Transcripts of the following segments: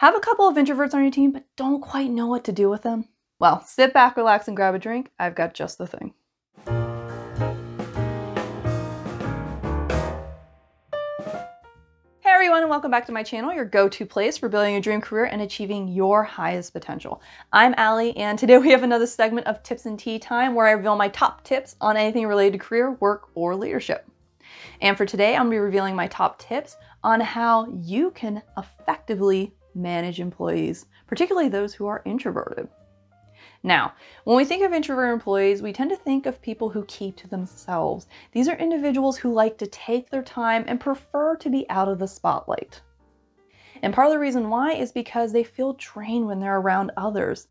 Have a couple of introverts on your team, but don't quite know what to do with them? Well, sit back, relax, and grab a drink. I've got just the thing. Hey everyone, and welcome back to my channel, your go-to place for building a dream career and achieving your highest potential. I'm Allie, and today we have another segment of Tips and Tea Time where I reveal my top tips on anything related to career, work, or leadership. And for today, I'm going to be revealing my top tips on how you can effectively manage employees, particularly those who are introverted. Now, when we think of introverted employees, we tend to think of people who keep to themselves. These are individuals who like to take their time and prefer to be out of the spotlight. And part of the reason why is because they feel drained when they're around others.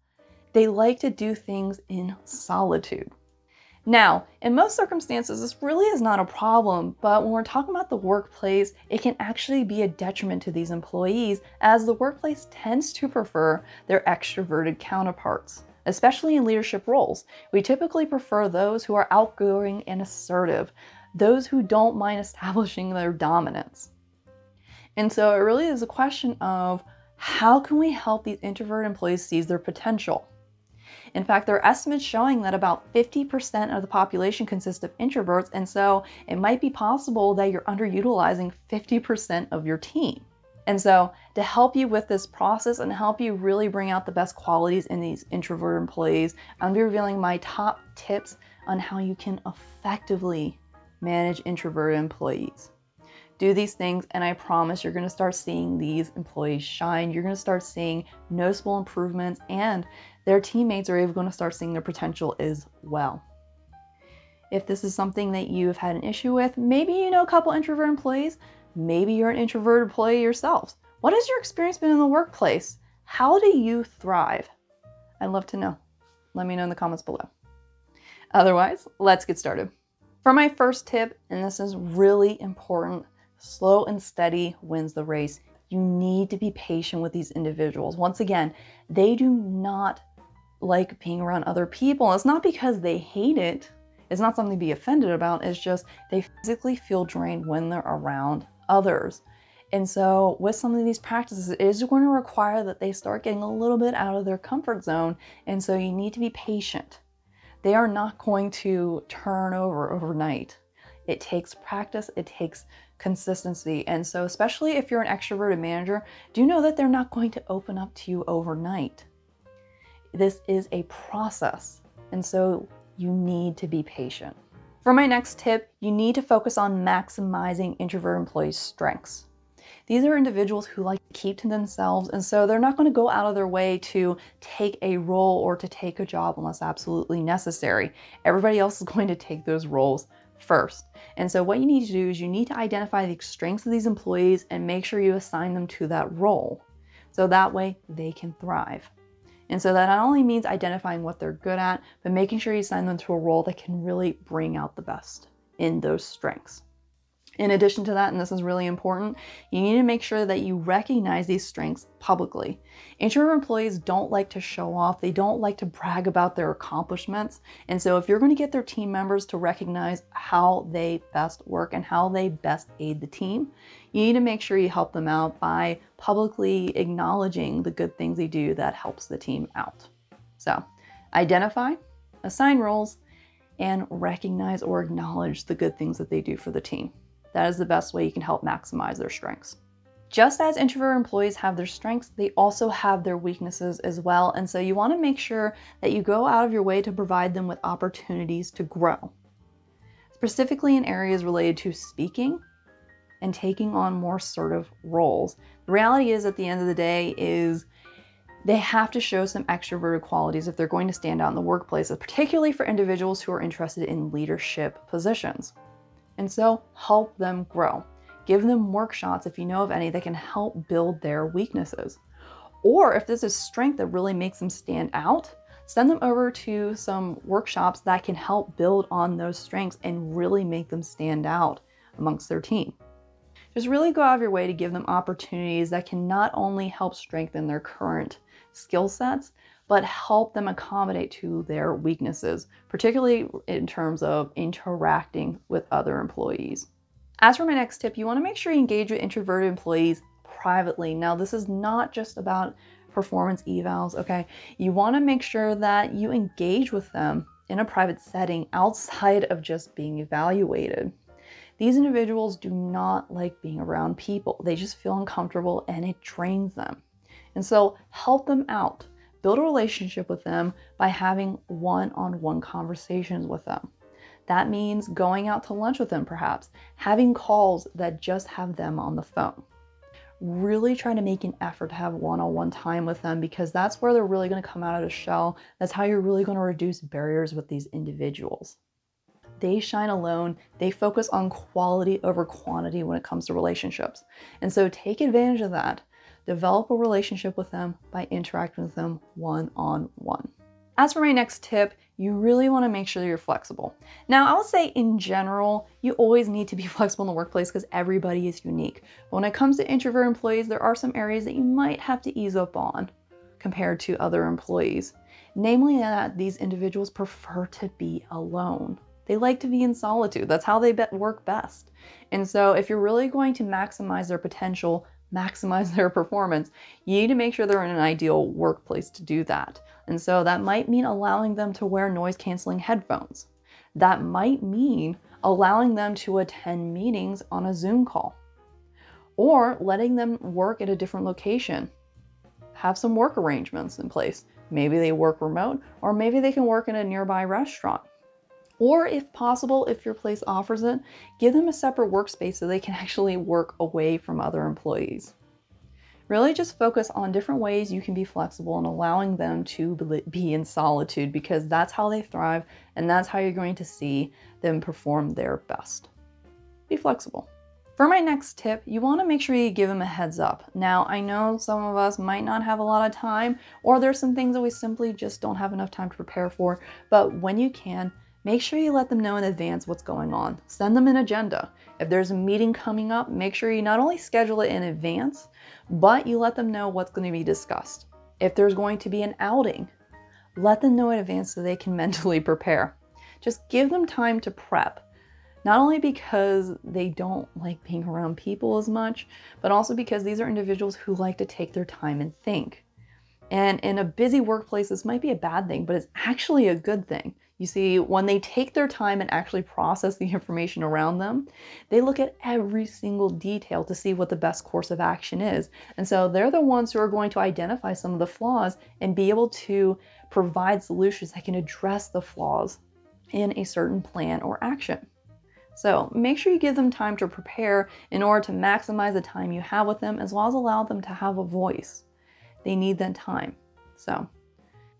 They like to do things in solitude. Now, in most circumstances, this really is not a problem, but when we're talking about the workplace, it can actually be a detriment to these employees as the workplace tends to prefer their extroverted counterparts. Especially in leadership roles, we typically prefer those who are outgoing and assertive, those who don't mind establishing their dominance. And so it really is a question of how can we help these introverted employees seize their potential? In fact, there are estimates showing that about 50% of the population consists of introverts, and so it might be possible that you're underutilizing 50% of your team. And so to help you with this process and help you really bring out the best qualities in these introverted employees, I'm going to be revealing my top tips on how you can effectively manage introverted employees. Do these things and I promise you're going to start seeing these employees shine. You're going to start seeing noticeable improvements and their teammates are even going to start seeing their potential as well. If this is something that you've had an issue with, maybe you know a couple introverted employees, maybe you're an introverted employee yourself. What has your experience been in the workplace? How do you thrive? I'd love to know. Let me know in the comments below. Otherwise, let's get started. For my first tip, and this is really important, slow and steady wins the race. You need to be patient with these individuals. Once again, they do not like being around other people. It's not because they hate it. It's not something to be offended about. It's just they physically feel drained when they're around others. And so with some of these practices, it is going to require that they start getting a little bit out of their comfort zone. And so you need to be patient. They are not going to turn over overnight. It takes practice, it takes consistency. And so especially if you're an extroverted manager, do know that they're not going to open up to you overnight. This is a process. And so you need to be patient. For my next tip, you need to focus on maximizing introverted employees' strengths. These are individuals who like to keep to themselves, and so they're not going to go out of their way to take a role or to take a job unless absolutely necessary. Everybody else is going to take those roles first. And so what you need to do is you need to identify the strengths of these employees and make sure you assign them to that role. So that way they can thrive. And so that not only means identifying what they're good at, but making sure you assign them to a role that can really bring out the best in those strengths. In addition to that, and this is really important, you need to make sure that you recognize these strengths publicly. Introverted employees don't like to show off. They don't like to brag about their accomplishments. And so if you're going to get their team members to recognize how they best work and how they best aid the team, you need to make sure you help them out by publicly acknowledging the good things they do that helps the team out. So identify, assign roles, and recognize or acknowledge the good things that they do for the team. That is the best way you can help maximize their strengths. Just as introverted employees have their strengths, they also have their weaknesses as well. And so you want to make sure that you go out of your way to provide them with opportunities to grow, specifically in areas related to speaking and taking on more assertive roles. The reality is, at the end of the day, is they have to show some extroverted qualities if they're going to stand out in the workplace, particularly for individuals who are interested in leadership positions. And so help them grow. Give them workshops, if you know of any, that can help build their weaknesses. Or if there's a strength that really makes them stand out, send them over to some workshops that can help build on those strengths and really make them stand out amongst their team. Just really go out of your way to give them opportunities that can not only help strengthen their current skill sets, but help them accommodate to their weaknesses, particularly in terms of interacting with other employees. As for my next tip, you want to make sure you engage with introverted employees privately. Now, this is not just about performance evals, okay? You want to make sure that you engage with them in a private setting outside of just being evaluated. These individuals do not like being around people. They just feel uncomfortable and it drains them. And so help them out. Build a relationship with them by having one-on-one conversations with them. That means going out to lunch with them perhaps, having calls that just have them on the phone. Really try to make an effort to have one-on-one time with them because that's where they're really going to come out of the shell. That's how you're really going to reduce barriers with these individuals. They shine alone. They focus on quality over quantity when it comes to relationships. And so take advantage of that. Develop a relationship with them by interacting with them one-on-one. As for my next tip, you really want to make sure you're flexible. Now, I'll say in general, you always need to be flexible in the workplace because everybody is unique. But when it comes to introvert employees, there are some areas that you might have to ease up on compared to other employees. Namely that these individuals prefer to be alone. They like to be in solitude. That's how they work best. And so if you're really going to maximize their potential, maximize their performance, you need to make sure they're in an ideal workplace to do that. And so that might mean allowing them to wear noise canceling headphones. That might mean allowing them to attend meetings on a Zoom call or letting them work at a different location. Have some work arrangements in place. Maybe they work remote or maybe they can work in a nearby restaurant. Or if possible, if your place offers it, give them a separate workspace so they can actually work away from other employees. Really just focus on different ways you can be flexible and allowing them to be in solitude because that's how they thrive and that's how you're going to see them perform their best. Be flexible. For my next tip, you want to make sure you give them a heads up. Now, I know some of us might not have a lot of time or there's some things that we simply just don't have enough time to prepare for, but when you can, make sure you let them know in advance what's going on. Send them an agenda. If there's a meeting coming up, make sure you not only schedule it in advance, but you let them know what's going to be discussed. If there's going to be an outing, let them know in advance so they can mentally prepare. Just give them time to prep. Not only because they don't like being around people as much, but also because these are individuals who like to take their time and think. And in a busy workplace, this might be a bad thing, but it's actually a good thing. You see, when they take their time and actually process the information around them, they look at every single detail to see what the best course of action is. And so they're the ones who are going to identify some of the flaws and be able to provide solutions that can address the flaws in a certain plan or action. So make sure you give them time to prepare in order to maximize the time you have with them, as well as allow them to have a voice. They need that time. So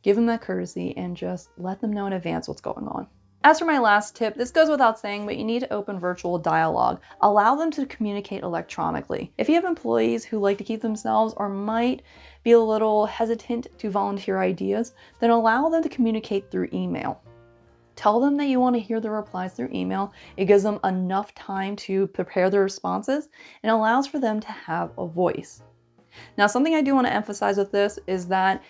give them that courtesy and just let them know in advance what's going on. As for my last tip, this goes without saying, but you need to open virtual dialogue. Allow them to communicate electronically. If you have employees who like to keep themselves or might be a little hesitant to volunteer ideas, then allow them to communicate through email. Tell them that you want to hear the replies through email. It gives them enough time to prepare their responses and allows for them to have a voice. Now, something I do want to emphasize with this is that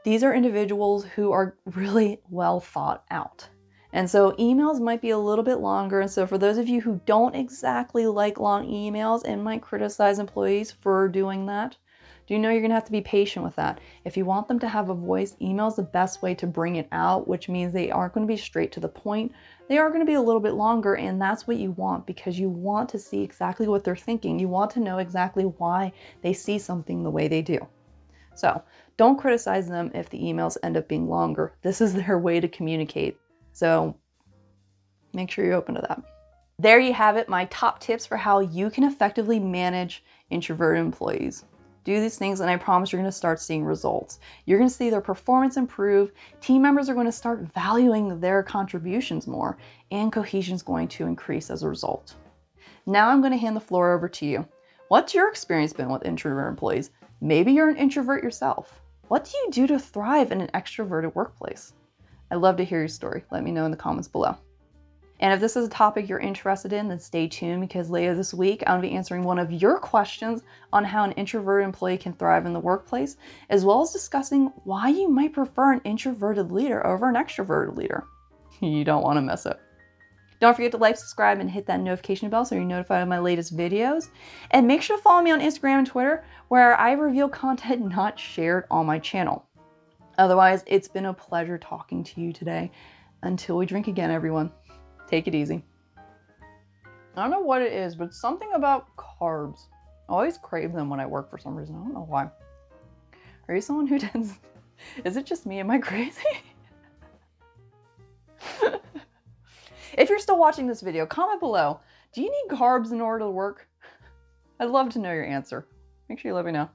these are individuals who are really well thought out. And so emails might be a little bit longer. And so for those of you who don't exactly like long emails and might criticize employees for doing that, do know you're going to have to be patient with that. If you want them to have a voice, email is the best way to bring it out, which means they aren't going to be straight to the point. They are going to be a little bit longer, and that's what you want because you want to see exactly what they're thinking. You want to know exactly why they see something the way they do. So don't criticize them if the emails end up being longer. This is their way to communicate. So make sure you're open to that. There you have it, my top tips for how you can effectively manage introverted employees. Do these things and I promise you're going to start seeing results. You're going to see their performance improve. Team members are going to start valuing their contributions more, and cohesion is going to increase as a result. Now I'm going to hand the floor over to you. What's your experience been with introverted employees? Maybe you're an introvert yourself. What do you do to thrive in an extroverted workplace? I'd love to hear your story. Let me know in the comments below. And if this is a topic you're interested in, then stay tuned because later this week, I'm going to be answering one of your questions on how an introverted employee can thrive in the workplace, as well as discussing why you might prefer an introverted leader over an extroverted leader. You don't want to miss it. Don't forget to like, subscribe, and hit that notification bell so you're notified of my latest videos. And make sure to follow me on Instagram and Twitter, where I reveal content not shared on my channel. Otherwise, it's been a pleasure talking to you today. Until we drink again, everyone, take it easy. I don't know what it is, but something about carbs. I always crave them when I work for some reason. I don't know why. Are you someone who tends... Is it just me? Am I crazy? If you're still watching this video, comment below. Do you need carbs in order to work? I'd love to know your answer. Make sure you let me know.